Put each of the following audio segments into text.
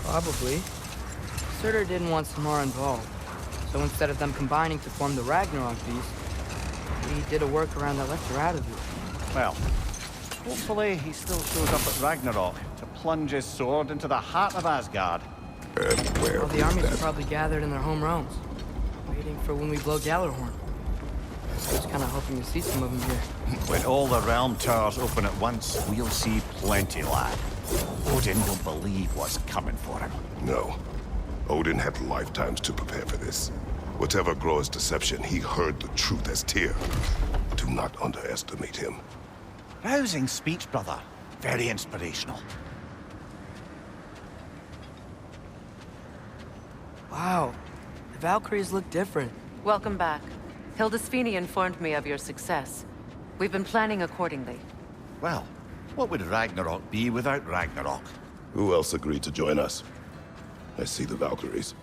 Probably. Surtur didn't want Samara involved, so instead of them combining to form the Ragnarok beast, we did a workaround that left her out of it. Well, hopefully he still shows up at Ragnarok to plunge his sword into the heart of Asgard. And where Well, the is armies that? are probably gathered in their home realms, waiting for when we blow Gjallarhorn. I was kind of hoping to see some of them here. When all the realm towers open at once, we'll see plenty, lad. Odin will believe what's coming for him. No. Odin had lifetimes to prepare for this. Whatever Groa's deception, he heard the truth as Tyr. Do not underestimate him. Rousing speech, brother. Very inspirational. Wow, the Valkyries look different. Welcome back. Hildisvini informed me of your success. We've been planning accordingly. Well, what would Ragnarok be without Ragnarok? Who else agreed to join us? I see the Valkyries.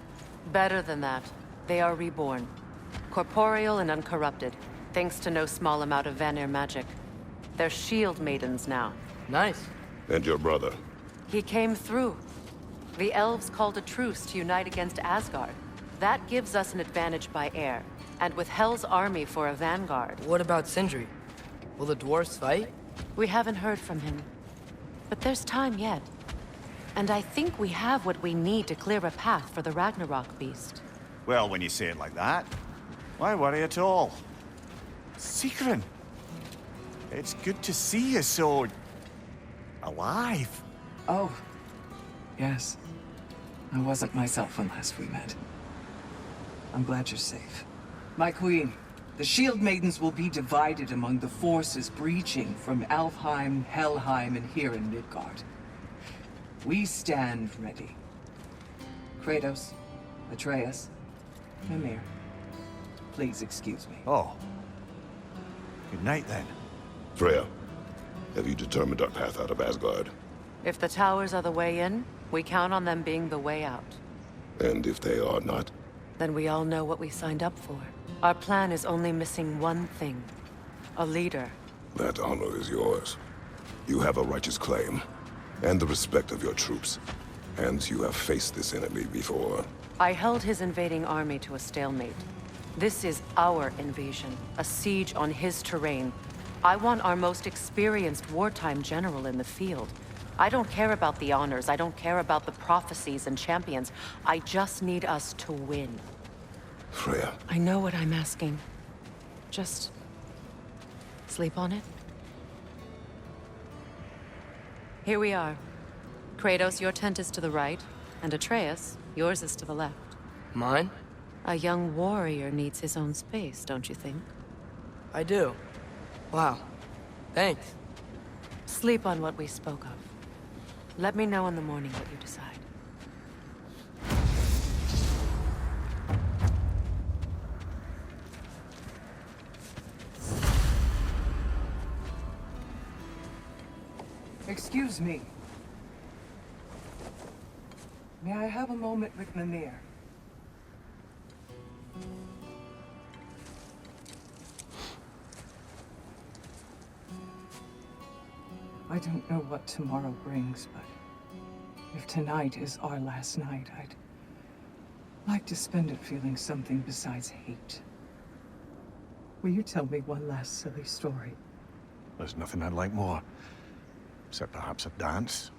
Better than that. They are reborn. Corporeal and uncorrupted, thanks to no small amount of Vanir magic. They're shield maidens now. Nice. And your brother. He came through. The elves called a truce to unite against Asgard. That gives us an advantage by air, and with Hel's army for a vanguard. What about Sindri? Will the dwarves fight? We haven't heard from him. But there's time yet. And I think we have what we need to clear a path for the Ragnarok beast. Well, when you say it like that, why worry at all? Sigrun! It's good to see you so... alive. Oh, yes. I wasn't myself when last we met. I'm glad you're safe. My queen, the Shield Maidens will be divided among the forces breaching from Alfheim, Helheim, and here in Midgard. We stand ready. Kratos, Atreus, Mimir, please excuse me. Oh. Good night, then. Freya, have you determined our path out of Asgard? If the towers are the way in, we count on them being the way out. And if they are not? Then we all know what we signed up for. Our plan is only missing one thing. A leader. That honor is yours. You have a righteous claim, and the respect of your troops. And you have faced this enemy before. I held his invading army to a stalemate. This is our invasion, a siege on his terrain. I want our most experienced wartime general in the field. I don't care about the honors, I don't care about the prophecies and champions. I just need us to win. Freya. I know what I'm asking. Just... sleep on it? Here we are. Kratos, your tent is to the right, and Atreus, yours is to the left. Mine? A young warrior needs his own space, don't you think? I do. Wow. Thanks. Sleep on what we spoke of. Let me know in the morning what you decide. Excuse me. May I have a moment with Mimir? I don't know what tomorrow brings, but if tonight is our last night, I'd like to spend it feeling something besides hate. Will you tell me one last silly story? There's nothing I'd like more. Except perhaps a dance.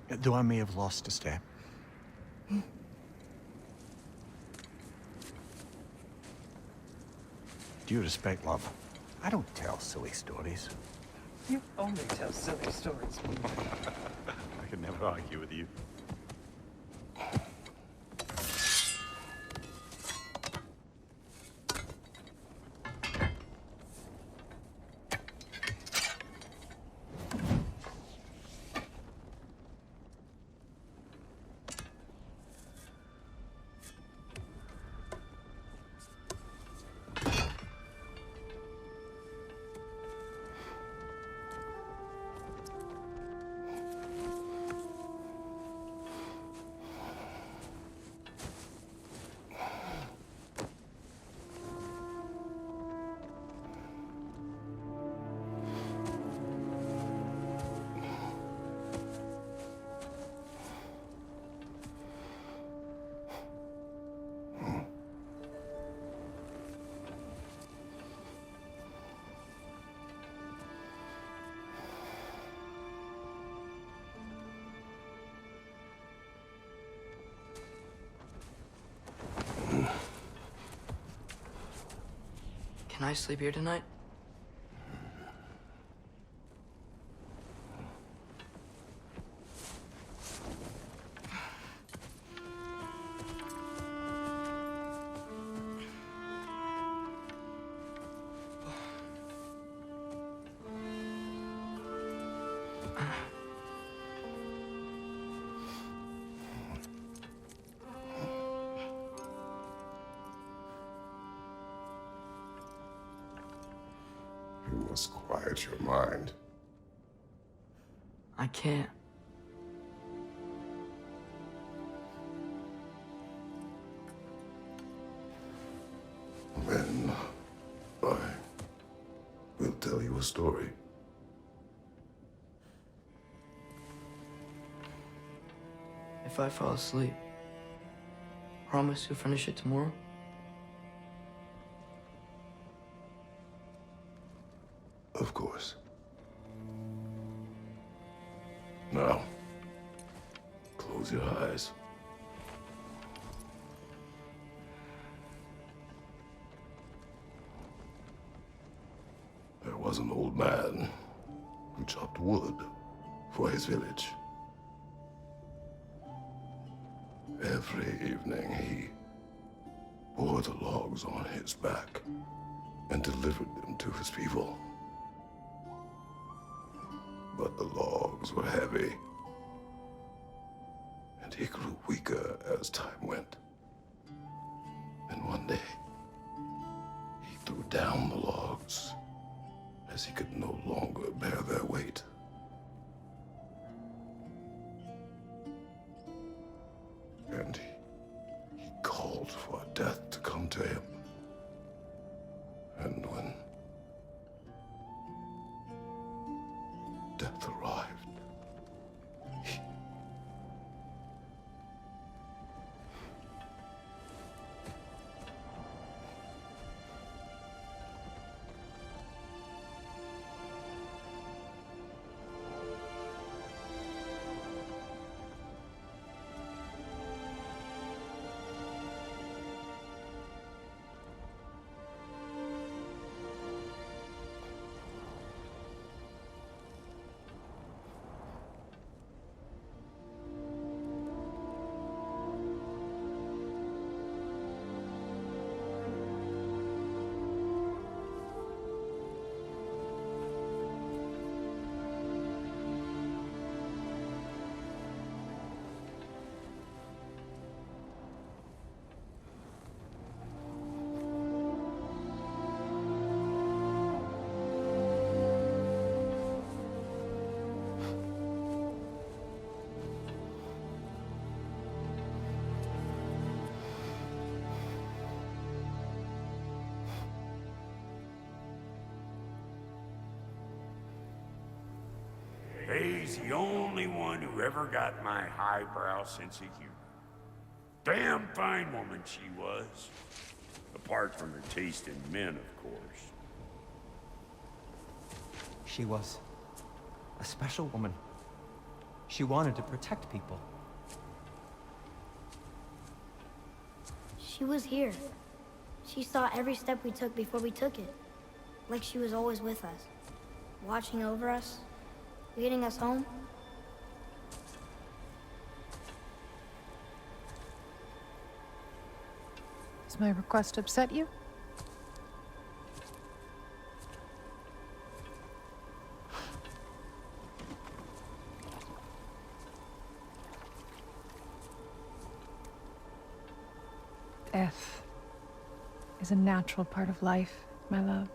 Though I may have lost a step. Due respect, love, I don't tell silly stories. You only tell silly stories. I could never argue with you. Can I sleep here tonight? You must quiet your mind. I can't. Then I will tell you a story. If I fall asleep, promise you'll finish it tomorrow? Of course. Now, close your eyes. There was an old man who chopped wood for his village. Every evening he bore the logs on his back and delivered them to his people. But the logs were heavy, and he grew weaker as time went. And one day, he threw down the logs as he could no longer bear their weight. And he called for death to come to him. And when death arrived, He's the only one who ever got my highbrow sense of humor. Damn fine woman she was. Apart from her taste in men, of course. She was a special woman. She wanted to protect people. She was here. She saw every step we took before we took it. Like she was always with us. Watching over us. Leading us home. Does my request upset you? Death is a natural part of life, my love.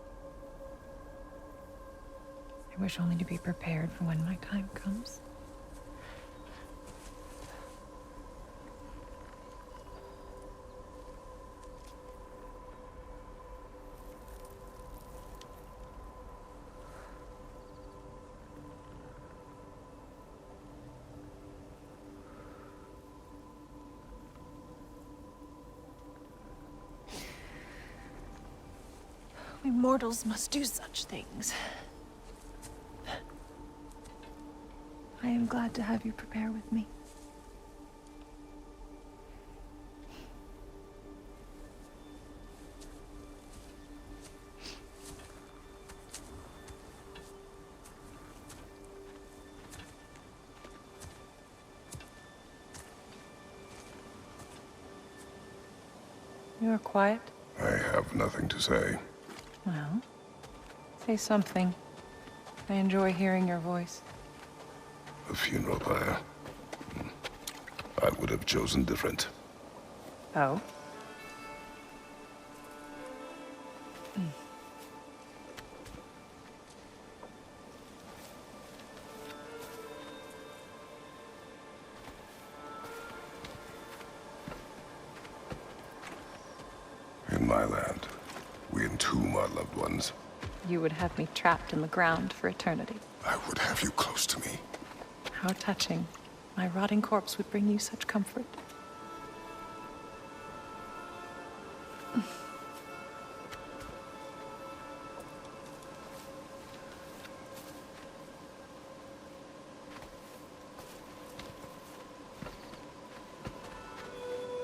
I wish only to be prepared for when my time comes. We mortals must do such things. I am glad to have you prepare with me. You are quiet. I have nothing to say. Well, say something. I enjoy hearing your voice. A funeral pyre. I would have chosen different. Oh? In my land, we entomb our loved ones. You would have me trapped in the ground for eternity. I would have you close to me. How touching. My rotting corpse would bring you such comfort.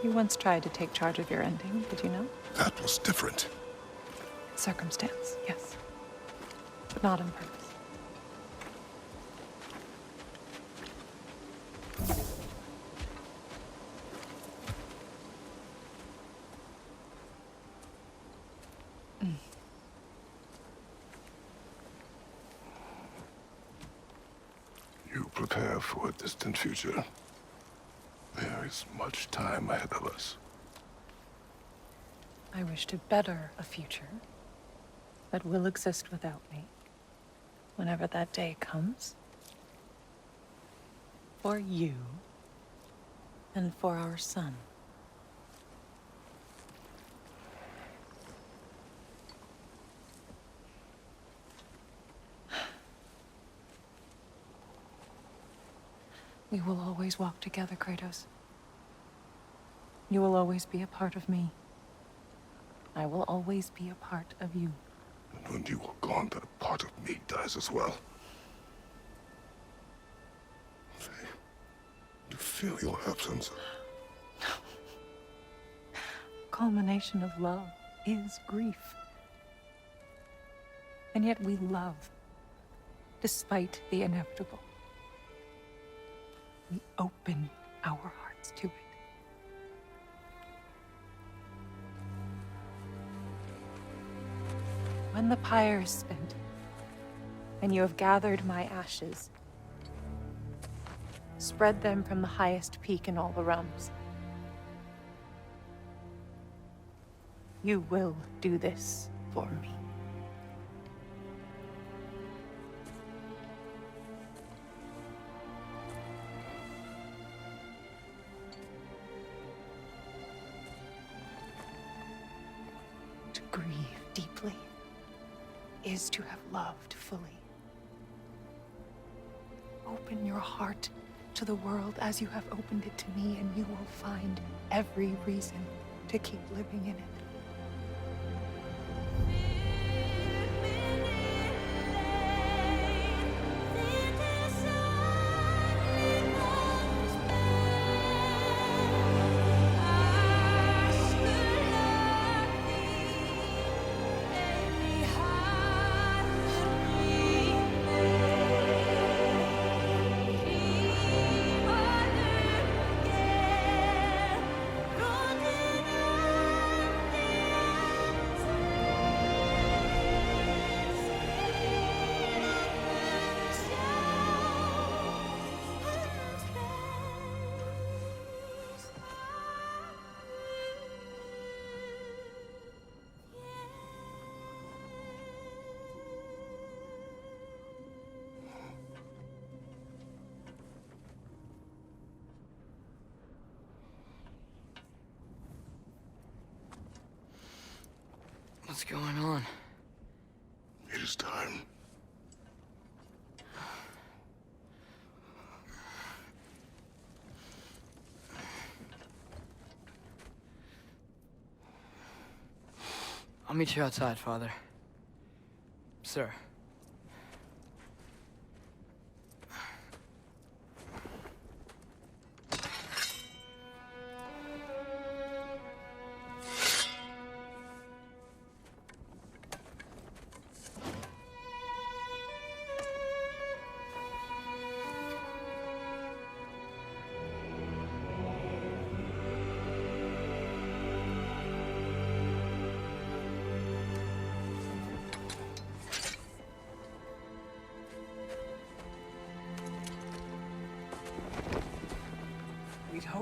You once tried to take charge of your ending, did you know? That was different. Circumstance, yes. But not on purpose. You prepare for a distant future. There is much time ahead of us. I wish to better a future that will exist without me, whenever that day comes. For you, and for our son. We will always walk together, Kratos. You will always be a part of me. I will always be a part of you. And when you are gone, that part of me dies as well. You feel your absence. Culmination of love is grief. And yet we love, despite the inevitable. We open our hearts to it. When the pyre is spent, and you have gathered my ashes, spread them from the highest peak in all the realms. You will do this for me. To grieve deeply is to have loved fully. Open your heart to the world as you have opened it to me, and you will find every reason to keep living in it. What's going on? It is time. I'll meet you outside, Father. Sir.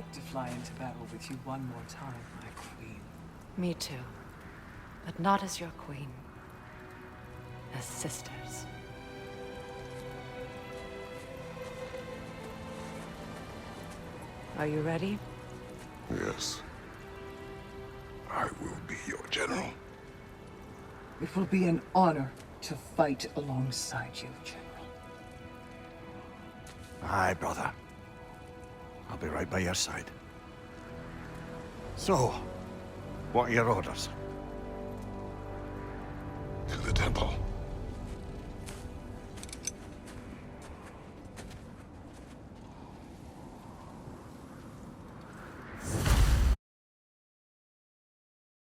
hope to fly into battle with you one more time, my queen. Me too. But not as your queen. As sisters. Are you ready? Yes. I will be your general. It will be an honor to fight alongside you, General. Aye, brother. I'll be right by your side. So, what are your orders? To the temple.